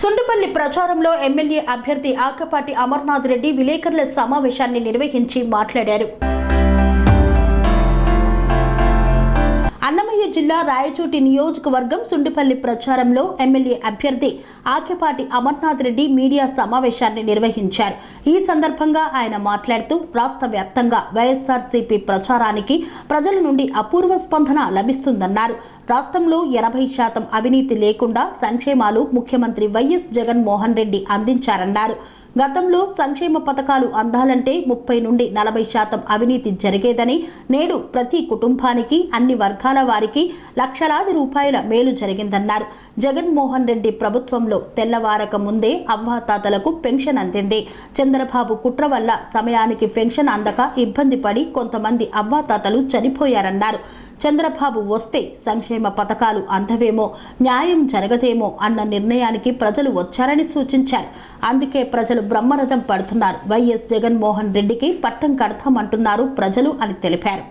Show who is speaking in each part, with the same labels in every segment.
Speaker 1: సుండుపల్లి ప్రచారంలో ఎమ్మెల్యే అభ్యర్థి ఆకపాటి అమర్నాథ్ రెడ్డి విలేకరుల సమావేశాన్ని నిర్వహించి మాట్లాడారు. అన్నమయ్య జిల్లా రాయచోటి నియోజకవర్గం సుండుపల్లి ప్రచారంలో ఎమ్మెల్యే అభ్యర్థి ఆకపాటి అమర్నాథ్ రెడ్డి మీడియా సమావేశాన్ని నిర్వహించారు. ఈ సందర్భంగా ఆయన మాట్లాడుతూ రాష్ట్ర వ్యాప్తంగా వైఎస్ఆర్సీపీ ప్రచారానికి ప్రజల నుండి అపూర్వ స్పందన లభిస్తుందన్నారు. రాష్ట్రంలో 80% అవినీతి లేకుండా సంక్షేమాలు ముఖ్యమంత్రి వైఎస్ జగన్మోహన్ రెడ్డి అందించారన్నారు. గతంలో సంక్షేమ పథకాలు అందాలంటే 30 నుండి 40% అవినీతి జరిగేదని, నేడు ప్రతి కుటుంబానికి అన్ని వర్గాల వారికి లక్షలాది రూపాయల మేలు జరిగిందన్నారు. జగన్మోహన్ రెడ్డి ప్రభుత్వంలో తెల్లవారక ముందే అవ్వాతాతలకు పెన్షన్ అందింది. చంద్రబాబు కుట్ర వల్ల సమయానికి పెన్షన్ అందక ఇబ్బంది పడి కొంతమంది అవ్వాతాతలు చనిపోయారన్నారు. చంద్రబాబు వస్తే సంక్షేమ పథకాలు అందవేమో, న్యాయం జరగదేమో అన్న నిర్ణయానికి ప్రజలు వచ్చారని సూచించారు. అందుకే ప్రజలు బ్రహ్మరథం పడుతున్నారు. వైఎస్ జగన్మోహన్ రెడ్డికి పట్టం కడతామంటున్నారు ప్రజలు అని తెలిపారు.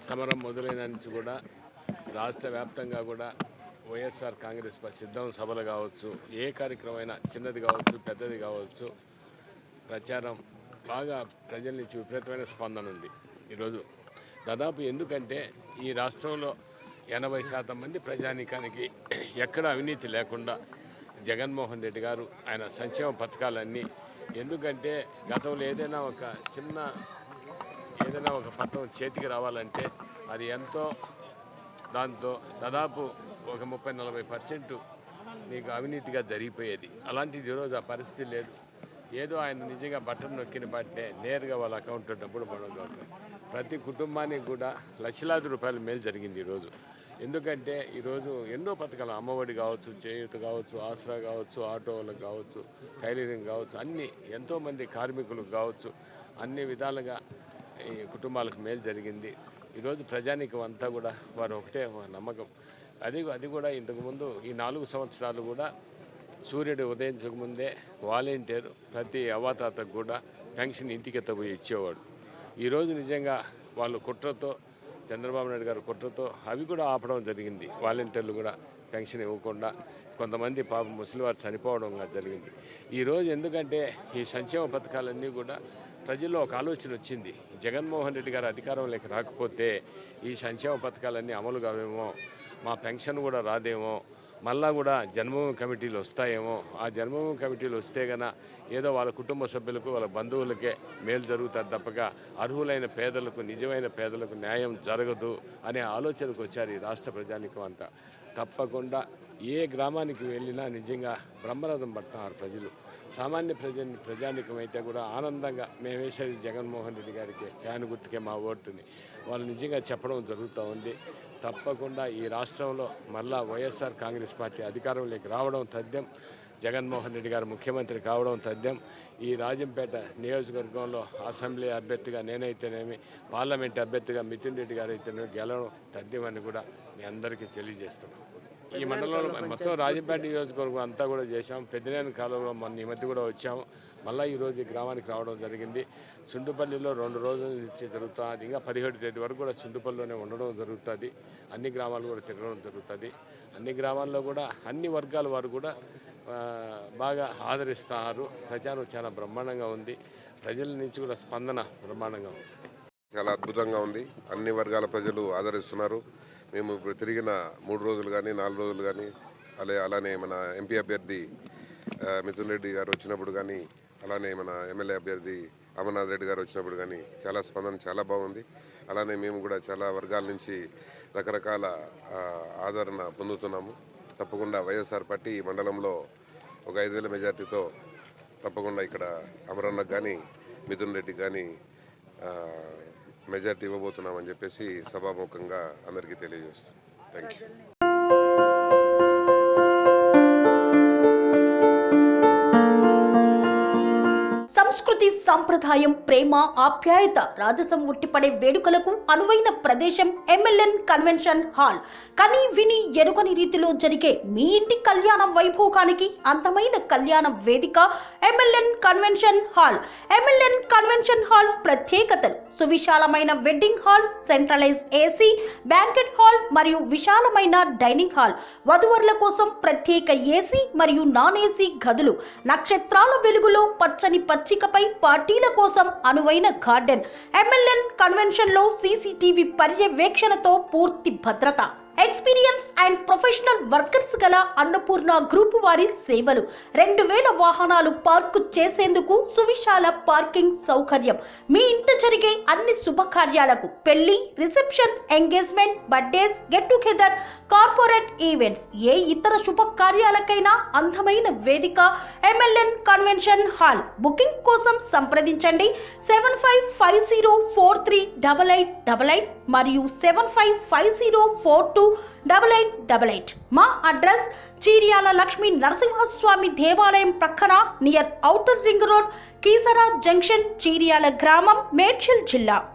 Speaker 2: సమరం మొదలైన నుంచి కూడా రాష్ట్ర వ్యాప్తంగా కూడా వైఎస్ఆర్ కాంగ్రెస్ సిద్ధం సభలు కావచ్చు, ఏ కార్యక్రమమైనా చిన్నది కావచ్చు పెద్దది కావచ్చు, ప్రచారం బాగా ప్రజల నుంచి విపరీతమైన స్పందన ఉంది ఈరోజు. దాదాపు ఎందుకంటే ఈ రాష్ట్రంలో 80% మంది ప్రజానీకానికి ఎక్కడ అవినీతి లేకుండా జగన్మోహన్ రెడ్డి గారు ఆయన సంక్షేమ పథకాలన్నీ, ఎందుకంటే గతంలో ఏదైనా ఒక పథకం చేతికి రావాలంటే అది ఎంతో, దాంతో దాదాపు ఒక 30-40% మీకు అవినీతిగా జరిగిపోయేది. అలాంటిది ఈరోజు ఆ పరిస్థితి లేదు. ఏదో ఆయన నిజంగా బటన్ నొక్కిన బట్టే నేరుగా వాళ్ళ అకౌంట్లో డబ్బులు పడగలుగుతారు. ప్రతి కుటుంబానికి కూడా లక్షలాది రూపాయల మేలు జరిగింది ఈరోజు. ఎందుకంటే ఈరోజు ఎన్నో పథకాలు, అమ్మఒడి కావచ్చు, చేయూత కావచ్చు, ఆసరా కావచ్చు, ఆటో వాళ్ళకి కావచ్చు, టైలరింగ్ కావచ్చు, అన్నీ ఎంతోమంది కార్మికులకు కావచ్చు, అన్ని విధాలుగా ఈ కుటుంబాలకు మేలు జరిగింది. ఈరోజు ప్రజానీకం అంతా కూడా వారు ఒకటే నమ్మకం. అది కూడా ఇంతకుముందు ఈ 4 సంవత్సరాలు కూడా సూర్యుడు ఉదయించకముందే వాలంటీర్ ప్రతి అవ్వాతాతకు కూడా పెన్షన్ ఇంటికి పోయి ఇచ్చేవాడు. ఈరోజు నిజంగా వాళ్ళు కుట్రతో చంద్రబాబు నాయుడు గారు కుట్రతో అవి కూడా ఆపడం జరిగింది. వాలంటీర్లు కూడా పెన్షన్ ఇవ్వకుండా కొంతమంది పాపం ముసలివారు చనిపోవడం జరిగింది. ఈరోజు ఎందుకంటే ఈ సంక్షేమ పథకాలన్నీ కూడా ప్రజల్లో ఒక ఆలోచన వచ్చింది, జగన్మోహన్ రెడ్డి గారు అధికారంలోకి రాకపోతే ఈ సంక్షేమ పథకాలన్నీ అమలు కావేమో, మా పెన్షన్ కూడా రాదేమో, మళ్ళా కూడా జన్మభూమి కమిటీలు వస్తాయేమో, ఆ జన్మభూమి కమిటీలు వస్తే గన ఏదో వాళ్ళ కుటుంబ సభ్యులకు వాళ్ళ బంధువులకే మేలు జరుగుతుంది తప్పక అర్హులైన పేదలకు నిజమైన పేదలకు న్యాయం జరగదు అనే ఆలోచనకు వచ్చారు ఈ రాష్ట్ర ప్రజానికం అంతా. తప్పకుండా ఏ గ్రామానికి వెళ్ళినా నిజంగా బ్రహ్మరథం పడుతున్నారు ప్రజలు. సామాన్య ప్రజానికం అయితే కూడా ఆనందంగా మేము వేసేది జగన్మోహన్ రెడ్డి గారికి, ఫ్యాన్ గుర్తుకే మా ఓటుని వాళ్ళు నిజంగా చెప్పడం జరుగుతూ ఉంది. తప్పకుండా ఈ రాష్ట్రంలో మళ్ళా వైఎస్ఆర్ కాంగ్రెస్ పార్టీ అధికారంలోకి రావడం తథ్యం, జగన్మోహన్ రెడ్డి గారు ముఖ్యమంత్రి కావడం తథ్యం. ఈ రాజంపేట నియోజకవర్గంలో అసెంబ్లీ అభ్యర్థిగా నేనైతేనేమి, పార్లమెంట్ అభ్యర్థిగా మిథున్ రెడ్డి గారు అయితేనేమి గెలవడం తథ్యమని కూడా మీ అందరికీ తెలియజేస్తున్నాం. ఈ మండలంలో మొత్తం రాజంపేట నియోజకవర్గం అంతా కూడా చేశాం. పెద్దనేని కాలంలో ఈ మధ్య కూడా వచ్చాము. మళ్ళీ ఈరోజు ఈ గ్రామానికి రావడం జరిగింది. సుండుపల్లిలో 2 రోజుల నుంచి జరుగుతుంది. ఇంకా 17 తేదీ వరకు కూడా సుండుపల్లిలోనే ఉండడం జరుగుతుంది. అన్ని గ్రామాలు కూడా తిరగడం జరుగుతుంది. అన్ని గ్రామాల్లో కూడా అన్ని వర్గాల వారు కూడా బాగా ఆదరిస్తారు. ప్రచారం చాలా బ్రహ్మాండంగా ఉంది. ప్రజల నుంచి కూడా స్పందన బ్రహ్మాండంగా ఉంది.
Speaker 3: చాలా అద్భుతంగా ఉంది. అన్ని వర్గాల ప్రజలు ఆదరిస్తున్నారు. మేము ఇప్పుడు తిరిగిన 3 రోజులు కానీ 4 రోజులు కానీ అలానే మన ఎంపీ అభ్యర్థి మిథున్ రెడ్డి గారు వచ్చినప్పుడు కానీ, అలానే మన ఎమ్మెల్యే అభ్యర్థి అమర్నాథ్ రెడ్డి గారు వచ్చినప్పుడు కానీ చాలా స్పందన చాలా బాగుంది. అలానే మేము కూడా చాలా వర్గాల నుంచి రకరకాల ఆదరణ పొందుతున్నాము. తప్పకుండా వైఎస్ఆర్ పార్టీ ఈ మండలంలో ఒక 5,000 మెజార్టీతో తప్పకుండా ఇక్కడ అమరన్నకు కానీ మిథున్ రెడ్డికి కానీ మెజార్టీ ఇవ్వబోతున్నామని చెప్పేసి సభాముఖంగా అందరికీ తెలియజేస్తున్నాం. Thank you.
Speaker 1: సంస్కృతి, సంప్రదాయం, ప్రేమ, ఆప్యాయత, రాజసం ఉట్టిపడే వేడుకలకు అనువైన ప్రదేశం ఎంఎల్ఎన్ కన్వెన్షన్ హాల్. కని విని ఎరుగని రీతిలో జరిగే మీ ఇంటి కళ్యాణ వైభోగానికి అందమైన కళ్యాణ వేదిక MLN convention hall. MLN convention hall ప్రత్యేకతలు: సువిశాలమైన wedding halls, centralize AC, banquet hall మరియు విశాలమైన డైనింగ్ హాల్, వధువరుల కోసం ప్రత్యేక ఏసీ మరియు నాన్ ఏసీ గదులు, నక్షత్రాల వెలుగులో పచ్చని పచ్చికపై పార్టీల కోసం అనువైన గార్డెన్. ఎంఎల్ఎన్ కన్వెన్షన్ లో సీసీటీవీ పర్యవేక్షణతో పూర్తి భద్రత. ఎక్స్పీరియన్స్ అండ్ ప్రొఫెషనల్ వర్కర్స్ గల అన్నపూర్ణ గ్రూప్ వారి సేవలు. 2000 వాహనాలు పార్కు చేసేందుకు సువిశాల పార్కింగ్ సౌకర్యం. మీ ఇంట జరిగే అన్ని శుభకార్యాలకు, పెళ్లి, reception, engagement, birthdays, get together, corporate events, ఏ ఇతర శుభకార్యాలకైనా అందమైన వేదిక ఎంఎల్ఎన్ కన్వెన్షన్ హాల్. బుకింగ్ కోసం సంప్రదించండి 7550438888 మరియు 7550428888. మా అడ్రస్ చీర్యాల లక్ష్మీ నరసింహస్వామి దేవాలయం ప్రక్కన, near outer ring road, Keesara junction, Cheeryal గ్రామం, మేడ్చల్ జిల్లా.